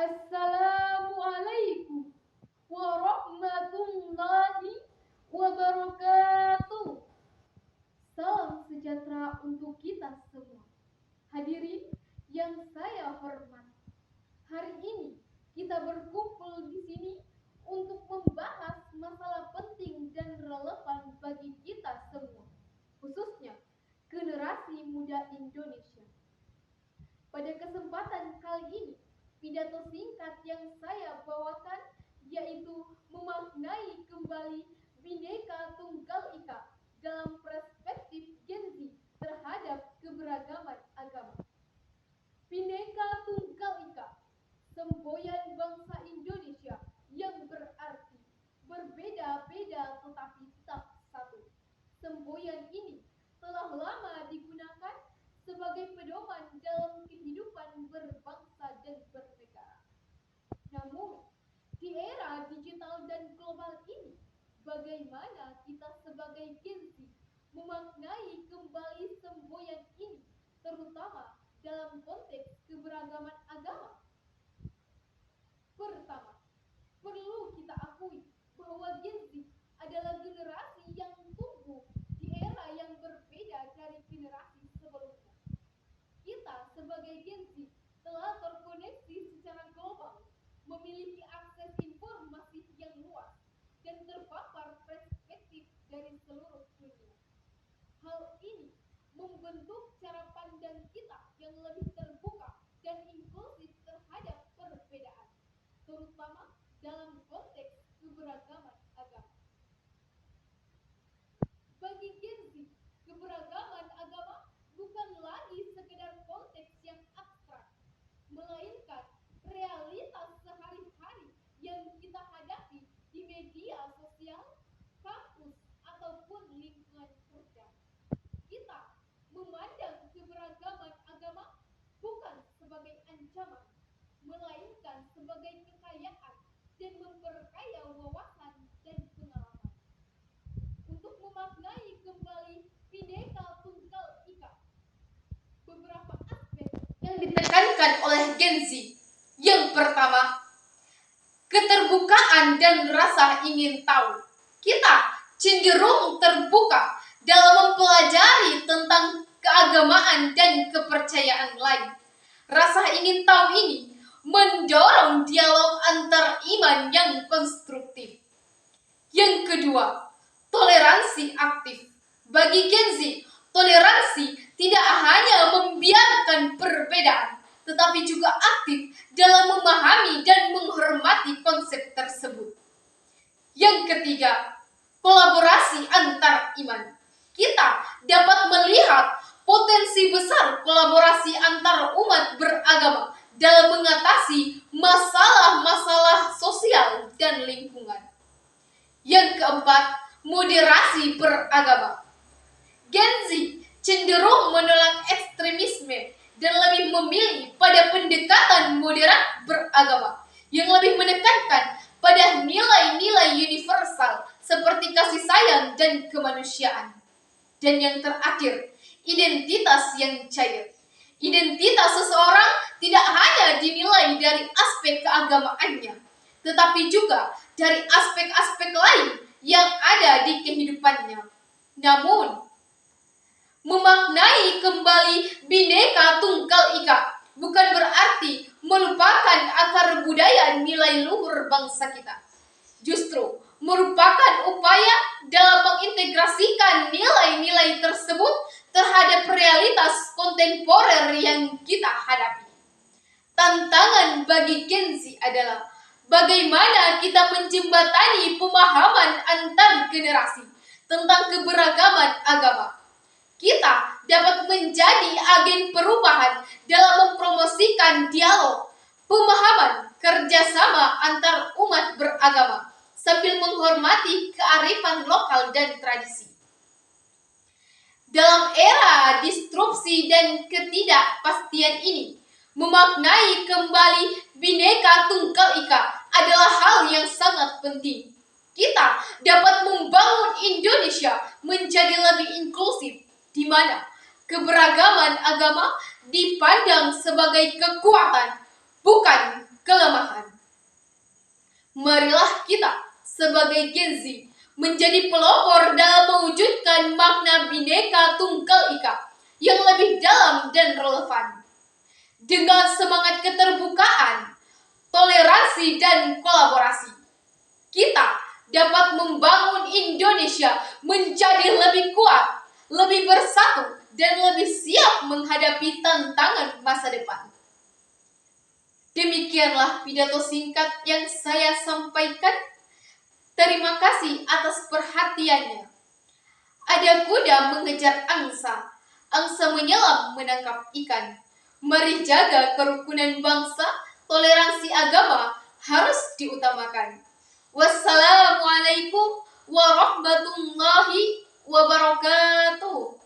Assalamualaikum warahmatullahi wabarakatuh. Salam sejahtera untuk kita semua. Hadirin yang saya hormati, hari ini kita berkumpul di sini untuk membahas masalah penting dan relevan bagi kita semua, khususnya generasi muda Indonesia. Pada kesempatan kali ini, pidato singkat yang saya bawakan yaitu memaknai kembali Bhinneka Tunggal Ika dalam perspektif Gen Z terhadap keberagaman agama. Bhinneka Tunggal Ika, semboyan bangsa Indonesia yang berarti berbeda-beda tetapi tetap satu. Semboyan ini telah lama digunakan sebagai pedoman dalam kehidupan berbangsa dan bernegara. Namun, di era digital dan global ini, bagaimana kita sebagai Gen Z memaknai kembali semboyan ini, terutama dalam konteks keberagaman agama? Pertama, perlu kita akui bahwa Gen Z adalah generasi yang tumbuh di era yang berbeda dari generasi sebelumnya. Kita sebagai Gen Z telah terkoneksi secara global, memiliki akses informasi yang luas, dan terpapar perspektif dari seluruh dunia. Hal ini membentuk cara pandang kita yang lebih terbuka dan inklusif terhadap perbedaan, terutama dalam konteks keberagaman agama. Bagi Gen Z, keberagaman agama bukan lagi sekedar konteks yang abstrak, melainkan realitas sehari-hari yang kita hadapi di media sosial, kampus, ataupun lingkungan kerja. Kita memandang keberagaman agama bukan sebagai ancaman, melainkan sebagai kekayaan dan memperkaya wawasan dan pengalaman. Untuk memaknai kembali Bhinneka Tunggal Ika, beberapa aspek yang ditekankan oleh Gen Z. Yang pertama, keterbukaan dan rasa ingin tahu. Kita cenderung terbuka dalam mempelajari tentang keagamaan dan kepercayaan lain. Rasa ingin tahu ini mendorong dialog antar iman yang konstruktif. Yang kedua, toleransi aktif. Bagi Gen Z, toleransi tidak hanya membiarkan perbedaan, tetapi juga aktif dalam memahami dan menghormati konsep tersebut. Yang ketiga, kolaborasi antar iman. Kita dapat melihat potensi besar kolaborasi antar umat beragama dalam mengatasi masalah-masalah sosial dan lingkungan. Yang keempat, moderasi beragama. Gen Z cenderung menolak ekstremisme dan lebih memilih pada pendekatan moderat beragama yang lebih menekankan pada nilai-nilai universal seperti kasih sayang dan kemanusiaan. Dan yang terakhir, identitas yang cair. Identitas seseorang tidak hanya dinilai dari aspek keagamaannya, tetapi juga dari aspek-aspek lain yang ada di kehidupannya. Namun, memaknai kembali Bhinneka Tunggal Ika bukan berarti melupakan akar budaya nilai luhur bangsa kita. Justru merupakan upaya dalam mengintegrasikan nilai-nilai tersebut terhadap realitas kontemporer yang kita hadapi. Tantangan bagi Gen Z adalah bagaimana kita menjembatani pemahaman antar generasi tentang keberagaman agama. Kita dapat menjadi agen perubahan dalam mempromosikan dialog, pemahaman, kerjasama antar umat beragama, sambil menghormati kearifan lokal dan tradisi. Dalam era disrupsi dan ketidakpastian ini, memaknai kembali Bhinneka Tunggal Ika adalah hal yang sangat penting. Kita dapat membangun Indonesia menjadi lebih inklusif, di mana keberagaman agama dipandang sebagai kekuatan, bukan kelemahan. sebagai Gen Z menjadi pelopor dalam mewujudkan makna Bhinneka Tunggal Ika yang lebih dalam dan relevan. Dengan semangat keterbukaan, toleransi, dan kolaborasi, kita dapat membangun Indonesia menjadi lebih kuat, lebih bersatu, dan lebih siap menghadapi tantangan masa depan. Demikianlah pidato singkat yang saya sampaikan. Terima kasih atas perhatiannya. Ada kuda mengejar angsa, angsa menyelam menangkap ikan. Mari jaga kerukunan bangsa, toleransi agama harus diutamakan. Wassalamualaikum warahmatullahi wabarakatuh.